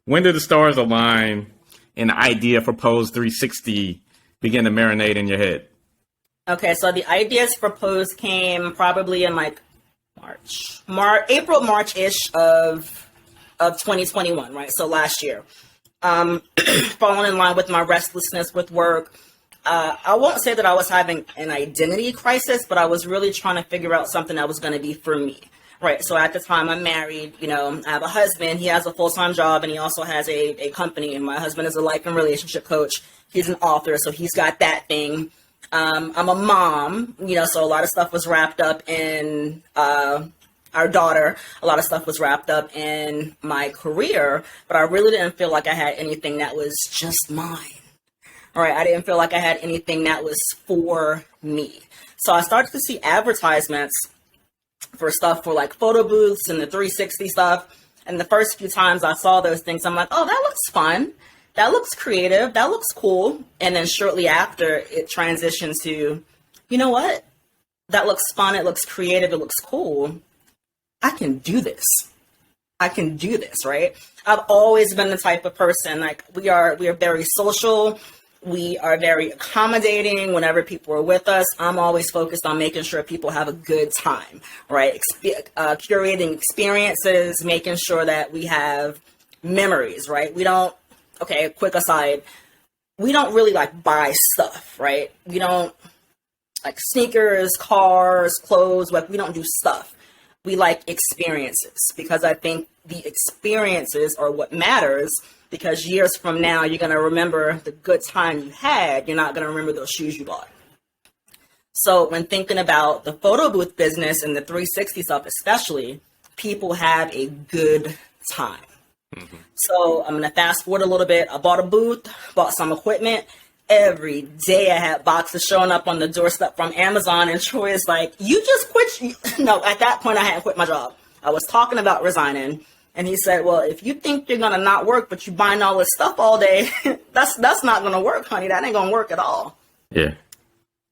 When did the stars align and the idea for Pose 360 begin to marinate in your head? Okay, so the ideas for Pose came probably in like April, March-ish of 2021, right? So last year. Falling in line with my restlessness with work. I won't say that I was having an identity crisis, but I was really trying to figure out something that was going to be for me. Right. So at the time I'm married, I have a husband, he has a full-time job, and he also has a company. And my husband is a life and relationship coach. He's an author, so he's got that thing. I'm a mom, so a lot of stuff was wrapped up in our daughter. A lot of stuff was wrapped up in my career, but I really didn't feel like I had anything that was just mine. All right. I didn't feel like I had anything that was for me. So I started to see advertisements for stuff for like photo booths and the 360 stuff. And the first few times I saw those things, I'm like, oh, that looks fun. That looks creative. That looks cool. And then shortly after, it transitioned to, you know what? That looks fun. It looks creative. It looks cool. I can do this. I can do this, right? I've always been the type of person, like we are very social. We are very accommodating whenever people are with us. I'm always focused on making sure people have a good time, right? Curating experiences, making sure that we have memories, right? Quick aside, we don't really like buy stuff, right? We don't like sneakers, cars, clothes, like we don't do stuff. We like experiences, because I think the experiences are what matters, because years from now, you're going to remember the good time you had. You're not going to remember those shoes you bought. So when thinking about the photo booth business and the 360 stuff, especially, people have a good time. Mm-hmm. So I'm going to fast forward a little bit. I bought a booth, bought some equipment. Every day I had boxes showing up on the doorstep from Amazon, and Troy is like, you just quit. No, at that point I hadn't quit my job. I was talking about resigning. And he said, well, if you think you're going to not work, but you buying all this stuff all day, that's not going to work, honey. That ain't going to work at all. Yeah.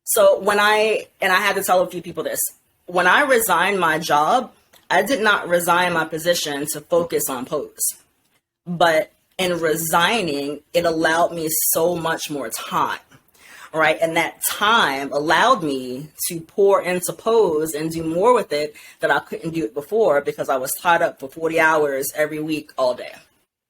So I had to tell a few people this, when I resigned my job, I did not resign my position to focus on Pose. But in resigning, it allowed me so much more time. Right. And that time allowed me to pour into Pose and do more with it that I couldn't do it before, because I was tied up for 40 hours every week, all day.